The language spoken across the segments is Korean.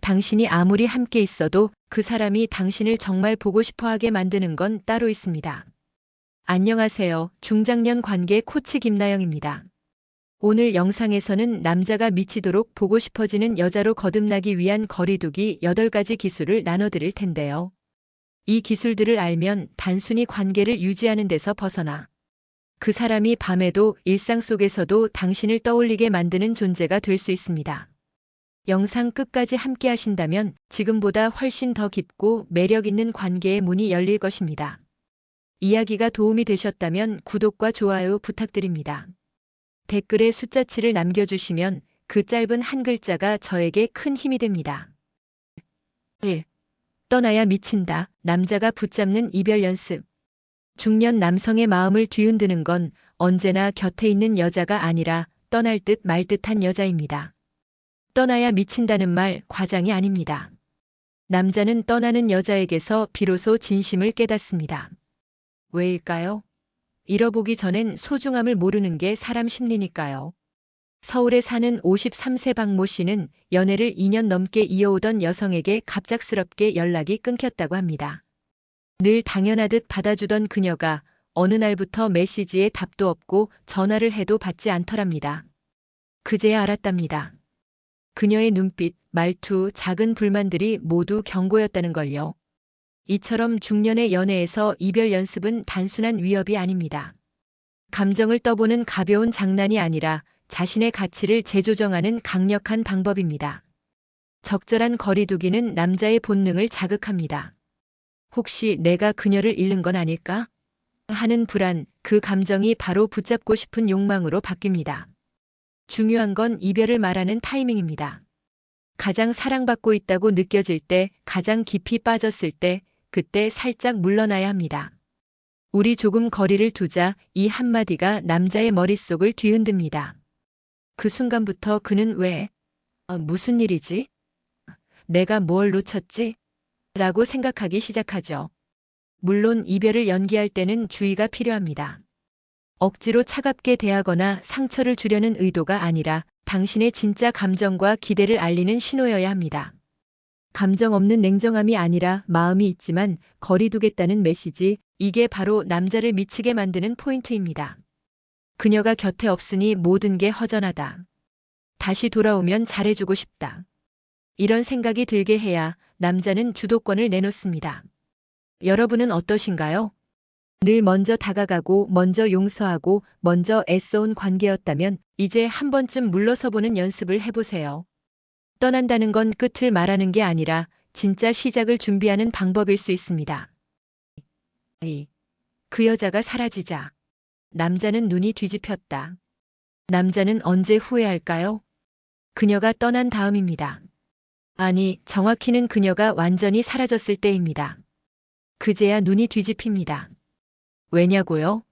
당신이 아무리 함께 있어도 그 사람이 당신을 정말 보고 싶어 하게 만드는 건 따로 있습니다. 안녕하세요. 중장년 관계 코치 김나영입니다. 오늘 영상에서는 남자가 미치도록 보고 싶어지는 여자로 거듭나기 위한 거리두기 8가지 기술을 나눠드릴 텐데요. 이 기술들을 알면 단순히 관계를 유지하는 데서 벗어나 그 사람이 밤에도 일상 속에서도 당신을 떠올리게 만드는 존재가 될 수 있습니다. 영상 끝까지 함께 하신다면 지금보다 훨씬 더 깊고 매력 있는 관계의 문이 열릴 것입니다. 이야기가 도움이 되셨다면 구독과 좋아요 부탁드립니다. 댓글에 숫자 7을 남겨주시면 그 짧은 한 글자가 저에게 큰 힘이 됩니다. 1. 떠나야 미친다. 남자가 붙잡는 이별 연습. 중년 남성의 마음을 뒤흔드는 건 언제나 곁에 있는 여자가 아니라 떠날 듯 말 듯한 여자입니다. 떠나야 미친다는 말 과장이 아닙니다. 남자는 떠나는 여자에게서 비로소 진심을 깨닫습니다. 왜일까요? 잃어보기 전엔 소중함을 모르는 게 사람 심리니까요. 서울에 사는 53세 박모 씨는 연애를 2년 넘게 이어오던 여성에게 갑작스럽게 연락이 끊겼다고 합니다. 늘 당연하듯 받아주던 그녀가 어느 날부터 메시지에 답도 없고 전화를 해도 받지 않더랍니다. 그제야 알았답니다. 그녀의 눈빛, 말투, 작은 불만들이 모두 경고였다는 걸요. 이처럼 중년의 연애에서 이별 연습은 단순한 위협이 아닙니다. 감정을 떠보는 가벼운 장난이 아니라 자신의 가치를 재조정하는 강력한 방법입니다. 적절한 거리두기는 남자의 본능을 자극합니다. 혹시 내가 그녀를 잃는 건 아닐까? 하는 불안, 그 감정이 바로 붙잡고 싶은 욕망으로 바뀝니다. 중요한 건 이별을 말하는 타이밍입니다. 가장 사랑받고 있다고 느껴질 때, 가장 깊이 빠졌을 때, 그때 살짝 물러나야 합니다. 우리 조금 거리를 두자, 이 한마디가 남자의 머릿속을 뒤흔듭니다. 그 순간부터 그는 왜? 무슨 일이지? 내가 뭘 놓쳤지? 라고 생각하기 시작하죠. 물론 이별을 연기할 때는 주의가 필요합니다. 억지로 차갑게 대하거나 상처를 주려는 의도가 아니라 당신의 진짜 감정과 기대를 알리는 신호여야 합니다. 감정 없는 냉정함이 아니라 마음이 있지만 거리두겠다는 메시지, 이게 바로 남자를 미치게 만드는 포인트입니다. 그녀가 곁에 없으니 모든 게 허전하다. 다시 돌아오면 잘해주고 싶다. 이런 생각이 들게 해야 남자는 주도권을 내놓습니다. 여러분은 어떠신가요? 늘 먼저 다가가고 먼저 용서하고 먼저 애써온 관계였다면 이제 한 번쯤 물러서보는 연습을 해보세요. 떠난다는 건 끝을 말하는 게 아니라 진짜 시작을 준비하는 방법일 수 있습니다. 그 여자가 사라지자 남자는 눈이 뒤집혔다. 남자는 언제 후회할까요? 그녀가 떠난 다음입니다. 아니, 정확히는 그녀가 완전히 사라졌을 때입니다. 그제야 눈이 뒤집힙니다. 왜냐고요?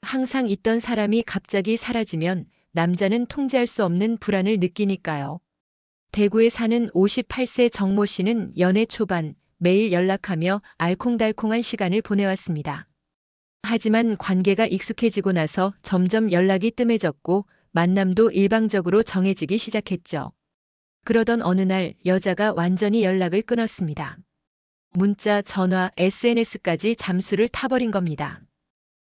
항상 있던 사람이 갑자기 사라지면 남자는 통제할 수 없는 불안을 느끼니까요. 대구에 사는 58세 정모 씨는 연애 초반 매일 연락하며 알콩달콩한 시간을 보내왔습니다. 하지만 관계가 익숙해지고 나서 점점 연락이 뜸해졌고 만남도 일방적으로 정해지기 시작했죠. 그러던 어느 날 여자가 완전히 연락을 끊었습니다. 문자, 전화, SNS까지 잠수를 타버린 겁니다.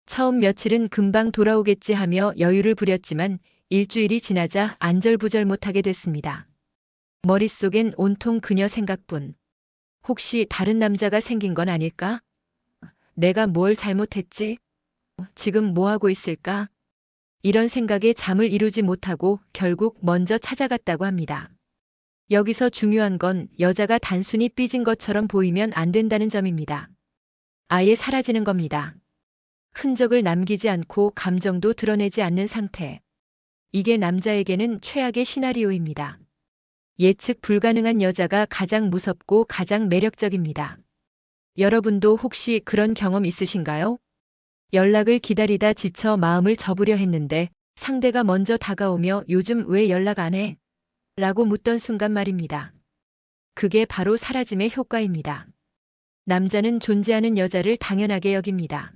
처음 며칠은 금방 돌아오겠지 하며 여유를 부렸지만 일주일이 지나자 안절부절 못하게 됐습니다. 머릿속엔 온통 그녀 생각뿐. 혹시 다른 남자가 생긴 건 아닐까? 내가 뭘 잘못했지? 지금 뭐 하고 있을까? 이런 생각에 잠을 이루지 못하고 결국 먼저 찾아갔다고 합니다. 여기서 중요한 건 여자가 단순히 삐진 것처럼 보이면 안 된다는 점입니다. 아예 사라지는 겁니다. 흔적을 남기지 않고 감정도 드러내지 않는 상태. 이게 남자에게는 최악의 시나리오입니다. 예측 불가능한 여자가 가장 무섭고 가장 매력적입니다. 여러분도 혹시 그런 경험 있으신가요? 연락을 기다리다 지쳐 마음을 접으려 했는데 상대가 먼저 다가오며 요즘 왜 연락 안 해? 라고 묻던 순간 말입니다. 그게 바로 사라짐의 효과입니다. 남자는 존재하는 여자를 당연하게 여깁니다.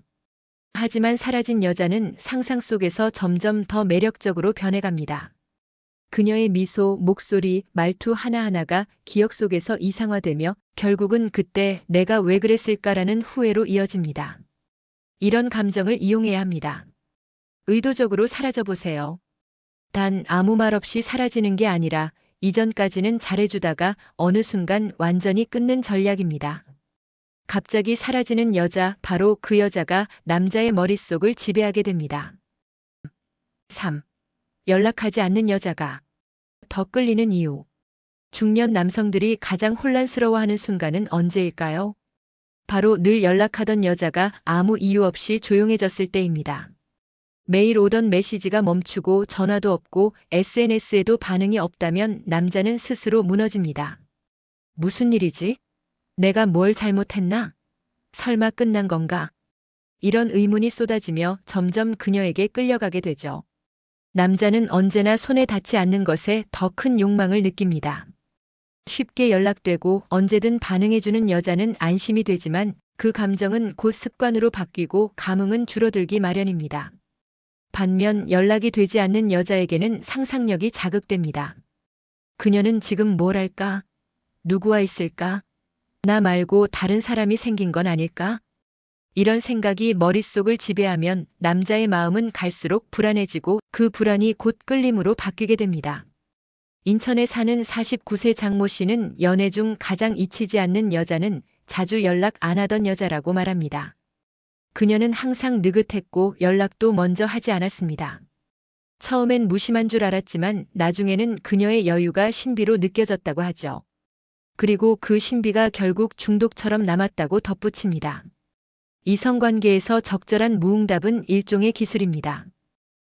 하지만 사라진 여자는 상상 속에서 점점 더 매력적으로 변해갑니다. 그녀의 미소, 목소리, 말투 하나하나가 기억 속에서 이상화되며 결국은 그때 내가 왜 그랬을까라는 후회로 이어집니다. 이런 감정을 이용해야 합니다. 의도적으로 사라져 보세요. 단 아무 말 없이 사라지는 게 아니라 이전까지는 잘해주다가 어느 순간 완전히 끊는 전략입니다. 갑자기 사라지는 여자, 바로 그 여자가 남자의 머릿속을 지배하게 됩니다. 3. 연락하지 않는 여자가 더 끌리는 이유. 중년 남성들이 가장 혼란스러워하는 순간은 언제일까요? 바로 늘 연락하던 여자가 아무 이유 없이 조용해졌을 때입니다. 매일 오던 메시지가 멈추고 전화도 없고 SNS에도 반응이 없다면 남자는 스스로 무너집니다. 무슨 일이지? 내가 뭘 잘못했나? 설마 끝난 건가? 이런 의문이 쏟아지며 점점 그녀에게 끌려가게 되죠. 남자는 언제나 손에 닿지 않는 것에 더 큰 욕망을 느낍니다. 쉽게 연락되고 언제든 반응해주는 여자는 안심이 되지만 그 감정은 곧 습관으로 바뀌고 감흥은 줄어들기 마련입니다. 반면 연락이 되지 않는 여자에게는 상상력이 자극됩니다. 그녀는 지금 뭘 할까? 누구와 있을까? 나 말고 다른 사람이 생긴 건 아닐까? 이런 생각이 머릿속을 지배하면 남자의 마음은 갈수록 불안해지고 그 불안이 곧 끌림으로 바뀌게 됩니다. 인천에 사는 49세 장모 씨는 연애 중 가장 잊히지 않는 여자는 자주 연락 안 하던 여자라고 말합니다. 그녀는 항상 느긋했고 연락도 먼저 하지 않았습니다. 처음엔 무심한 줄 알았지만 나중에는 그녀의 여유가 신비로 느껴졌다고 하죠. 그리고 그 신비가 결국 중독처럼 남았다고 덧붙입니다. 이성관계에서 적절한 무응답은 일종의 기술입니다.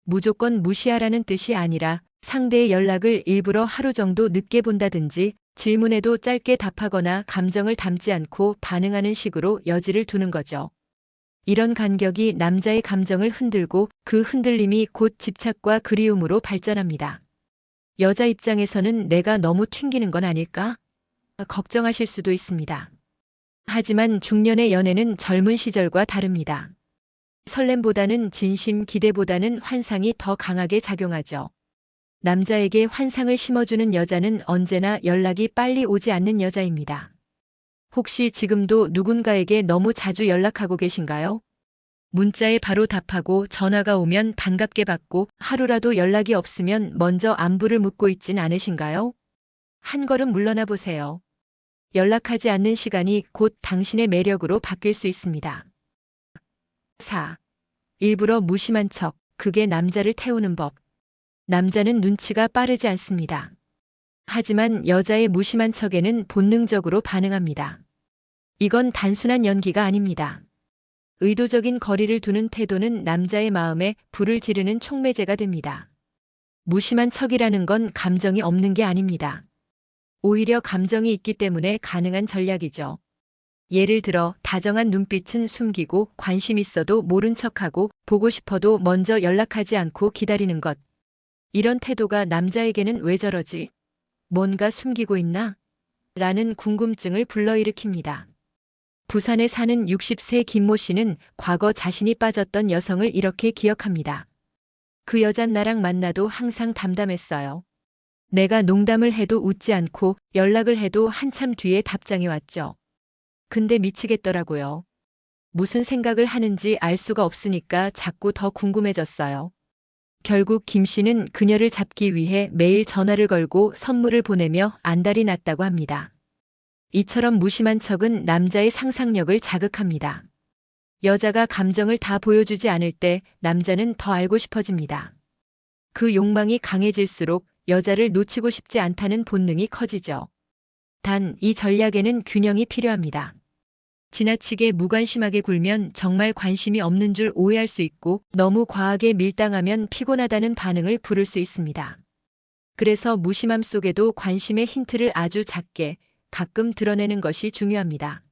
무조건 무시하라는 뜻이 아니라 상대의 연락을 일부러 하루 정도 늦게 본다든지 질문에도 짧게 답하거나 감정을 담지 않고 반응하는 식으로 여지를 두는 거죠. 이런 간격이 남자의 감정을 흔들고 그 흔들림이 곧 집착과 그리움으로 발전합니다. 여자 입장에서는 내가 너무 튕기는 건 아닐까? 걱정하실 수도 있습니다. 하지만 중년의 연애는 젊은 시절과 다릅니다. 설렘보다는 진심, 기대보다는 환상이 더 강하게 작용하죠. 남자에게 환상을 심어주는 여자는 언제나 연락이 빨리 오지 않는 여자입니다. 혹시 지금도 누군가에게 너무 자주 연락하고 계신가요? 문자에 바로 답하고 전화가 오면 반갑게 받고 하루라도 연락이 없으면 먼저 안부를 묻고 있진 않으신가요? 한 걸음 물러나 보세요. 연락하지 않는 시간이 곧 당신의 매력으로 바뀔 수 있습니다. 4. 일부러 무심한 척, 그게 남자를 태우는 법. 남자는 눈치가 빠르지 않습니다. 하지만 여자의 무심한 척에는 본능적으로 반응합니다. 이건 단순한 연기가 아닙니다. 의도적인 거리를 두는 태도는 남자의 마음에 불을 지르는 촉매제가 됩니다. 무심한 척이라는 건 감정이 없는 게 아닙니다. 오히려 감정이 있기 때문에 가능한 전략이죠. 예를 들어 다정한 눈빛은 숨기고 관심 있어도 모른 척하고 보고 싶어도 먼저 연락하지 않고 기다리는 것. 이런 태도가 남자에게는 왜 저러지? 뭔가 숨기고 있나? 라는 궁금증을 불러일으킵니다. 부산에 사는 60세 김모 씨는 과거 자신이 빠졌던 여성을 이렇게 기억합니다. 그 여잔 나랑 만나도 항상 담담했어요. 내가 농담을 해도 웃지 않고 연락을 해도 한참 뒤에 답장이 왔죠. 근데 미치겠더라고요. 무슨 생각을 하는지 알 수가 없으니까 자꾸 더 궁금해졌어요. 결국 김 씨는 그녀를 잡기 위해 매일 전화를 걸고 선물을 보내며 안달이 났다고 합니다. 이처럼 무심한 척은 남자의 상상력을 자극합니다. 여자가 감정을 다 보여주지 않을 때 남자는 더 알고 싶어집니다. 그 욕망이 강해질수록 여자를 놓치고 싶지 않다는 본능이 커지죠. 단, 이 전략에는 균형이 필요합니다. 지나치게 무관심하게 굴면 정말 관심이 없는 줄 오해할 수 있고 너무 과하게 밀당하면 피곤하다는 반응을 부를 수 있습니다. 그래서 무심함 속에도 관심의 힌트를 아주 작게 가끔 드러내는 것이 중요합니다.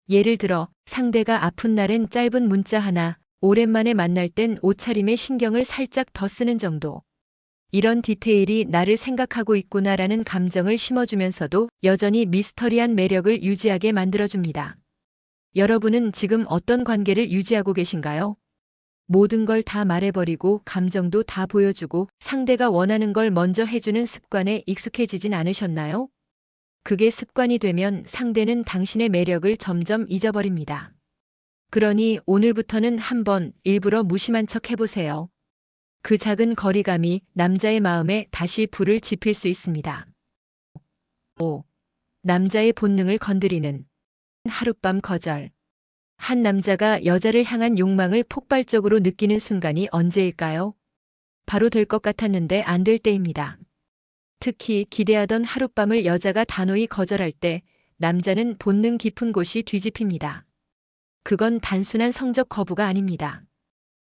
예를 들어 상대가 아픈 날엔 짧은 문자 하나, 오랜만에 만날 땐 옷차림에 신경을 살짝 더 쓰는 정도. 이런 디테일이 나를 생각하고 있구나라는 감정을 심어주면서도 여전히 미스터리한 매력을 유지하게 만들어줍니다. 여러분은 지금 어떤 관계를 유지하고 계신가요? 모든 걸 다 말해버리고 감정도 다 보여주고 상대가 원하는 걸 먼저 해주는 습관에 익숙해지진 않으셨나요? 그게 습관이 되면 상대는 당신의 매력을 점점 잊어버립니다. 그러니 오늘부터는 한번 일부러 무심한 척 해보세요. 그 작은 거리감이 남자의 마음에 다시 불을 지필 수 있습니다. 5. 남자의 본능을 건드리는 하룻밤 거절. 한 남자가 여자를 향한 욕망을 폭발적으로 느끼는 순간이 언제일까요? 바로 될 것 같았는데 안 될 때입니다. 특히 기대하던 하룻밤을 여자가 단호히 거절할 때 남자는 본능 깊은 곳이 뒤집힙니다. 그건 단순한 성적 거부가 아닙니다.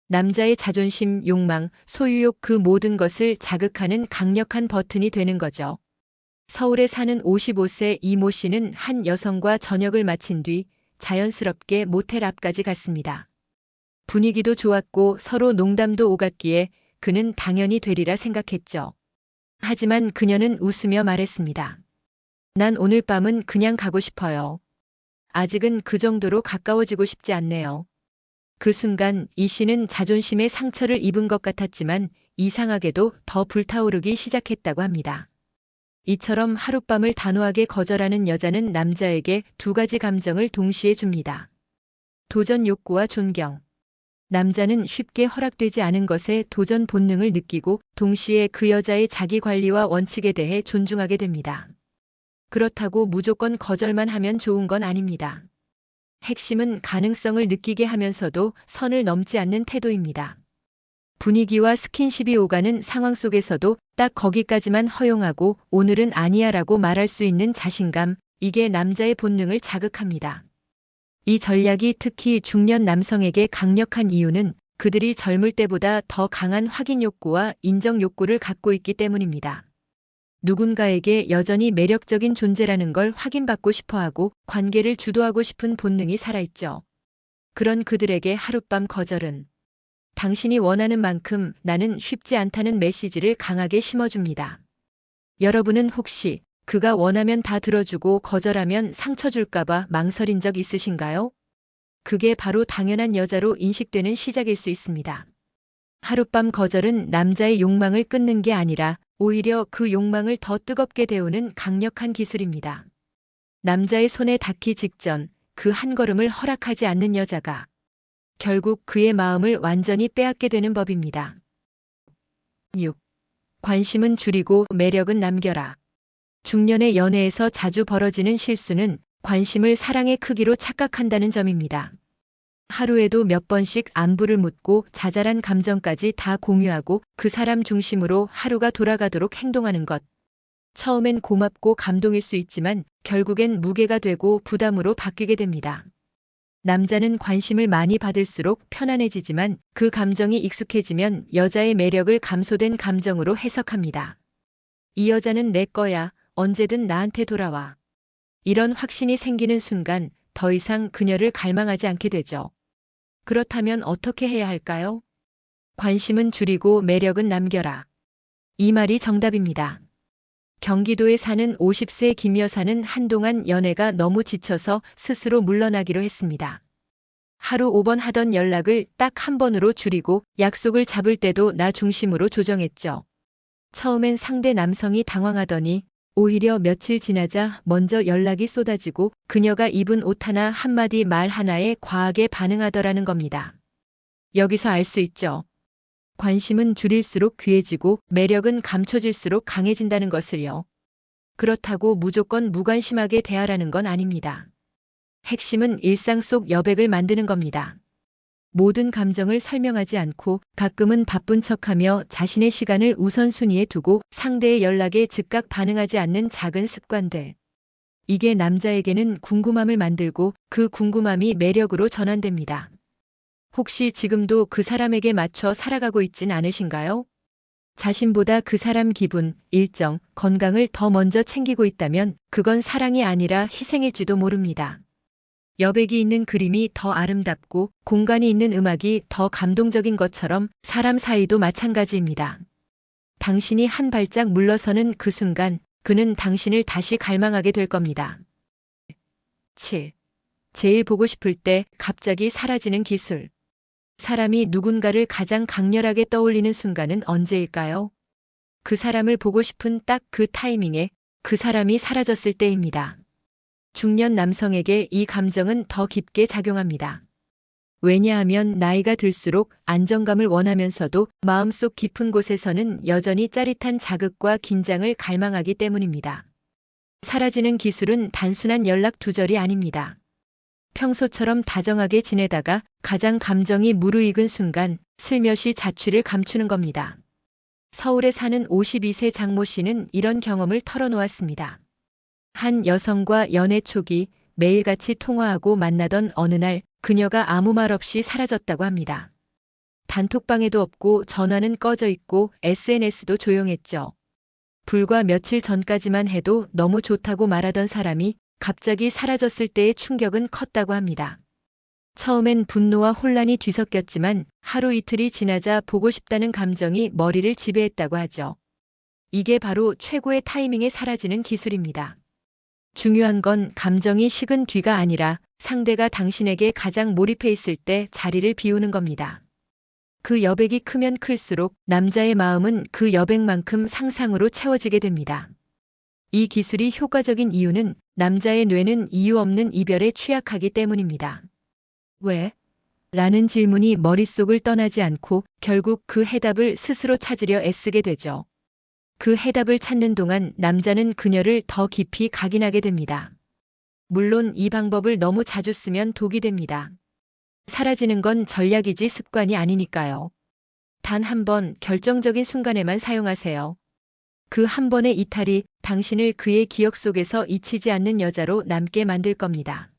남자의 자존심, 욕망, 소유욕 그 모든 것을 자극하는 강력한 버튼이 되는 거죠. 서울에 사는 55세 이모 씨는 한 여성과 저녁을 마친 뒤 자연스럽게 모텔 앞까지 갔습니다. 분위기도 좋았고 서로 농담도 오갔기에 그는 당연히 되리라 생각했죠. 하지만 그녀는 웃으며 말했습니다. 난 오늘 밤은 그냥 가고 싶어요. 아직은 그 정도로 가까워지고 싶지 않네요. 그 순간 이 씨는 자존심에 상처를 입은 것 같았지만 이상하게도 더 불타오르기 시작했다고 합니다. 이처럼 하룻밤을 단호하게 거절하는 여자는 남자에게 두 가지 감정을 동시에 줍니다. 도전 욕구와 존경. 남자는 쉽게 허락되지 않은 것에 도전 본능을 느끼고 동시에 그 여자의 자기 관리와 원칙에 대해 존중하게 됩니다. 그렇다고 무조건 거절만 하면 좋은 건 아닙니다. 핵심은 가능성을 느끼게 하면서도 선을 넘지 않는 태도입니다. 분위기와 스킨십이 오가는 상황 속에서도 딱 거기까지만 허용하고 오늘은 아니야라고 말할 수 있는 자신감, 이게 남자의 본능을 자극합니다. 이 전략이 특히 중년 남성에게 강력한 이유는 그들이 젊을 때보다 더 강한 확인 욕구와 인정 욕구를 갖고 있기 때문입니다. 누군가에게 여전히 매력적인 존재라는 걸 확인받고 싶어하고 관계를 주도하고 싶은 본능이 살아있죠. 그런 그들에게 하룻밤 거절은 당신이 원하는 만큼 나는 쉽지 않다는 메시지를 강하게 심어줍니다. 여러분은 혹시 그가 원하면 다 들어주고 거절하면 상처 줄까봐 망설인 적 있으신가요? 그게 바로 당연한 여자로 인식되는 시작일 수 있습니다. 하룻밤 거절은 남자의 욕망을 끊는 게 아니라 오히려 그 욕망을 더 뜨겁게 데우는 강력한 기술입니다. 남자의 손에 닿기 직전 그 한 걸음을 허락하지 않는 여자가 결국 그의 마음을 완전히 빼앗게 되는 법입니다. 6. 관심은 줄이고 매력은 남겨라. 중년의 연애에서 자주 벌어지는 실수는 관심을 사랑의 크기로 착각한다는 점입니다. 하루에도 몇 번씩 안부를 묻고 자잘한 감정까지 다 공유하고 그 사람 중심으로 하루가 돌아가도록 행동하는 것. 처음엔 고맙고 감동일 수 있지만 결국엔 무게가 되고 부담으로 바뀌게 됩니다. 남자는 관심을 많이 받을수록 편안해지지만 그 감정이 익숙해지면 여자의 매력을 감소된 감정으로 해석합니다. 이 여자는 내 거야. 언제든 나한테 돌아와. 이런 확신이 생기는 순간 더 이상 그녀를 갈망하지 않게 되죠. 그렇다면 어떻게 해야 할까요? 관심은 줄이고 매력은 남겨라. 이 말이 정답입니다. 경기도에 사는 50세 김 여사는 한동안 연애가 너무 지쳐서 스스로 물러나기로 했습니다. 하루 5번 하던 연락을 딱 한 번으로 줄이고 약속을 잡을 때도 나 중심으로 조정했죠. 처음엔 상대 남성이 당황하더니 오히려 며칠 지나자 먼저 연락이 쏟아지고 그녀가 입은 옷 하나 한마디 말 하나에 과하게 반응하더라는 겁니다. 여기서 알 수 있죠. 관심은 줄일수록 귀해지고 매력은 감춰질수록 강해진다는 것을요. 그렇다고 무조건 무관심하게 대하라는 건 아닙니다. 핵심은 일상 속 여백을 만드는 겁니다. 모든 감정을 설명하지 않고 가끔은 바쁜 척하며 자신의 시간을 우선순위에 두고 상대의 연락에 즉각 반응하지 않는 작은 습관들. 이게 남자에게는 궁금함을 만들고 그 궁금함이 매력으로 전환됩니다. 혹시 지금도 그 사람에게 맞춰 살아가고 있진 않으신가요? 자신보다 그 사람 기분, 일정, 건강을 더 먼저 챙기고 있다면 그건 사랑이 아니라 희생일지도 모릅니다. 여백이 있는 그림이 더 아름답고 공간이 있는 음악이 더 감동적인 것처럼 사람 사이도 마찬가지입니다. 당신이 한 발짝 물러서는 그 순간 그는 당신을 다시 갈망하게 될 겁니다. 7. 제일 보고 싶을 때 갑자기 사라지는 기술. 사람이 누군가를 가장 강렬하게 떠올리는 순간은 언제일까요? 그 사람을 보고 싶은 딱 그 타이밍에 그 사람이 사라졌을 때입니다. 중년 남성에게 이 감정은 더 깊게 작용합니다. 왜냐하면 나이가 들수록 안정감을 원하면서도 마음속 깊은 곳에서는 여전히 짜릿한 자극과 긴장을 갈망하기 때문입니다. 사라지는 기술은 단순한 연락 두절이 아닙니다. 평소처럼 다정하게 지내다가 가장 감정이 무르익은 순간 슬며시 자취를 감추는 겁니다. 서울에 사는 52세 장모 씨는 이런 경험을 털어놓았습니다. 한 여성과 연애 초기 매일같이 통화하고 만나던 어느 날 그녀가 아무 말 없이 사라졌다고 합니다. 단톡방에도 없고 전화는 꺼져 있고 SNS도 조용했죠. 불과 며칠 전까지만 해도 너무 좋다고 말하던 사람이 갑자기 사라졌을 때의 충격은 컸다고 합니다. 처음엔 분노와 혼란이 뒤섞였지만 하루 이틀이 지나자 보고 싶다는 감정이 머리를 지배했다고 하죠. 이게 바로 최고의 타이밍에 사라지는 기술입니다. 중요한 건 감정이 식은 뒤가 아니라 상대가 당신에게 가장 몰입해 있을 때 자리를 비우는 겁니다. 그 여백이 크면 클수록 남자의 마음은 그 여백만큼 상상으로 채워지게 됩니다. 이 기술이 효과적인 이유는 남자의 뇌는 이유 없는 이별에 취약하기 때문입니다. 왜? 라는 질문이 머릿속을 떠나지 않고 결국 그 해답을 스스로 찾으려 애쓰게 되죠. 그 해답을 찾는 동안 남자는 그녀를 더 깊이 각인하게 됩니다. 물론 이 방법을 너무 자주 쓰면 독이 됩니다. 사라지는 건 전략이지 습관이 아니니까요. 단 한 번 결정적인 순간에만 사용하세요. 그 한 번의 이탈이 당신을 그의 기억 속에서 잊히지 않는 여자로 남게 만들 겁니다.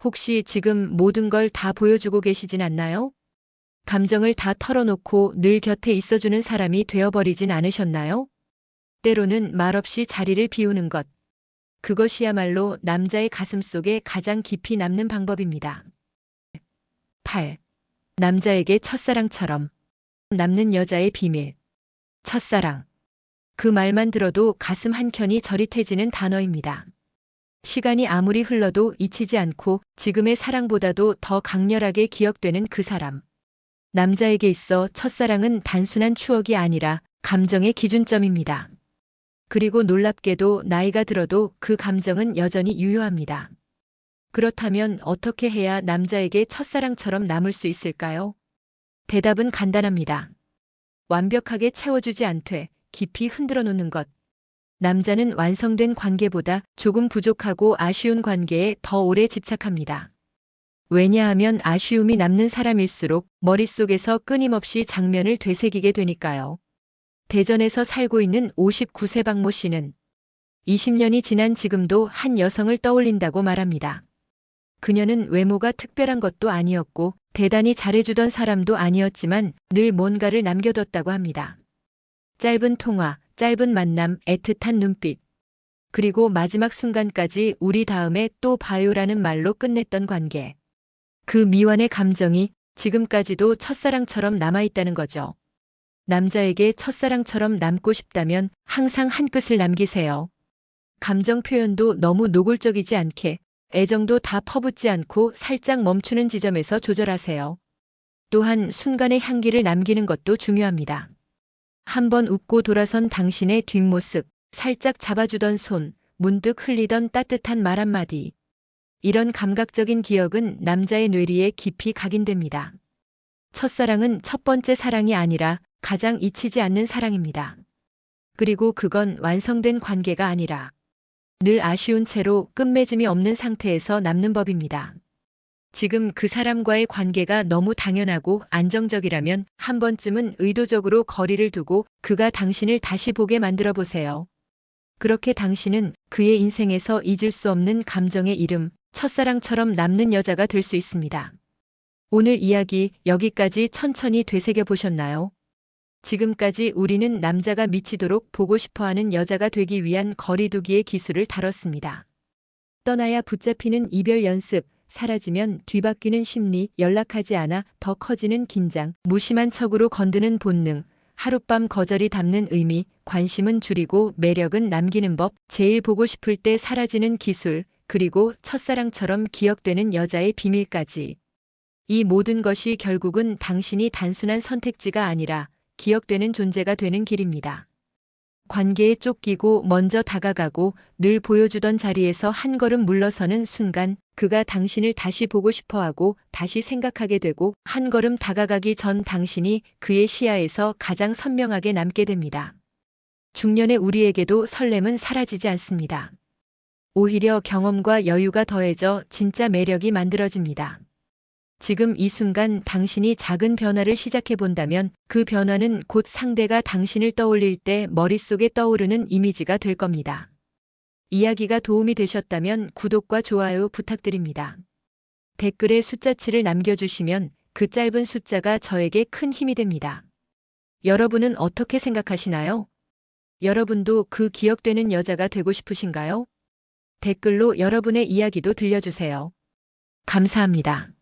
혹시 지금 모든 걸 다 보여주고 계시진 않나요? 감정을 다 털어놓고 늘 곁에 있어주는 사람이 되어버리진 않으셨나요? 때로는 말없이 자리를 비우는 것. 그것이야말로 남자의 가슴 속에 가장 깊이 남는 방법입니다. 8. 남자에게 첫사랑처럼 남는 여자의 비밀. 첫사랑. 그 말만 들어도 가슴 한켠이 저릿해지는 단어입니다. 시간이 아무리 흘러도 잊히지 않고 지금의 사랑보다도 더 강렬하게 기억되는 그 사람. 남자에게 있어 첫사랑은 단순한 추억이 아니라 감정의 기준점입니다. 그리고 놀랍게도 나이가 들어도 그 감정은 여전히 유효합니다. 그렇다면 어떻게 해야 남자에게 첫사랑처럼 남을 수 있을까요? 대답은 간단합니다. 완벽하게 채워주지 않되 깊이 흔들어 놓는 것. 남자는 완성된 관계보다 조금 부족하고 아쉬운 관계에 더 오래 집착합니다. 왜냐하면 아쉬움이 남는 사람일수록 머릿속에서 끊임없이 장면을 되새기게 되니까요. 대전에서 살고 있는 59세 박모 씨는 20년이 지난 지금도 한 여성을 떠올린다고 말합니다. 그녀는 외모가 특별한 것도 아니었고 대단히 잘해주던 사람도 아니었지만 늘 뭔가를 남겨뒀다고 합니다. 짧은 통화, 짧은 만남, 애틋한 눈빛. 그리고 마지막 순간까지 우리 다음에 또 봐요라는 말로 끝냈던 관계. 그 미완의 감정이 지금까지도 첫사랑처럼 남아있다는 거죠. 남자에게 첫사랑처럼 남고 싶다면 항상 한 끗을 남기세요. 감정 표현도 너무 노골적이지 않게, 애정도 다 퍼붓지 않고 살짝 멈추는 지점에서 조절하세요. 또한 순간의 향기를 남기는 것도 중요합니다. 한번 웃고 돌아선 당신의 뒷모습, 살짝 잡아주던 손, 문득 흘리던 따뜻한 말 한마디. 이런 감각적인 기억은 남자의 뇌리에 깊이 각인됩니다. 첫사랑은 첫 번째 사랑이 아니라 가장 잊히지 않는 사랑입니다. 그리고 그건 완성된 관계가 아니라 늘 아쉬운 채로 끝맺음이 없는 상태에서 남는 법입니다. 지금 그 사람과의 관계가 너무 당연하고 안정적이라면 한 번쯤은 의도적으로 거리를 두고 그가 당신을 다시 보게 만들어 보세요. 그렇게 당신은 그의 인생에서 잊을 수 없는 감정의 이름, 첫사랑처럼 남는 여자가 될 수 있습니다. 오늘 이야기 여기까지 천천히 되새겨 보셨나요? 지금까지 우리는 남자가 미치도록 보고 싶어하는 여자가 되기 위한 거리두기의 기술을 다뤘습니다. 떠나야 붙잡히는 이별 연습, 사라지면 뒤바뀌는 심리, 연락하지 않아 더 커지는 긴장, 무심한 척으로 건드는 본능, 하룻밤 거절이 담는 의미, 관심은 줄이고 매력은 남기는 법, 제일 보고 싶을 때 사라지는 기술, 그리고 첫사랑처럼 기억되는 여자의 비밀까지. 이 모든 것이 결국은 당신이 단순한 선택지가 아니라 기억되는 존재가 되는 길입니다. 관계에 쫓기고 먼저 다가가고 늘 보여주던 자리에서 한 걸음 물러서는 순간 그가 당신을 다시 보고 싶어하고 다시 생각하게 되고 한 걸음 다가가기 전 당신이 그의 시야에서 가장 선명하게 남게 됩니다. 중년의 우리에게도 설렘은 사라지지 않습니다. 오히려 경험과 여유가 더해져 진짜 매력이 만들어집니다. 지금 이 순간 당신이 작은 변화를 시작해 본다면 그 변화는 곧 상대가 당신을 떠올릴 때 머릿속에 떠오르는 이미지가 될 겁니다. 이야기가 도움이 되셨다면 구독과 좋아요 부탁드립니다. 댓글에 숫자 7을 남겨주시면 그 짧은 숫자가 저에게 큰 힘이 됩니다. 여러분은 어떻게 생각하시나요? 여러분도 그 기억되는 여자가 되고 싶으신가요? 댓글로 여러분의 이야기도 들려주세요. 감사합니다.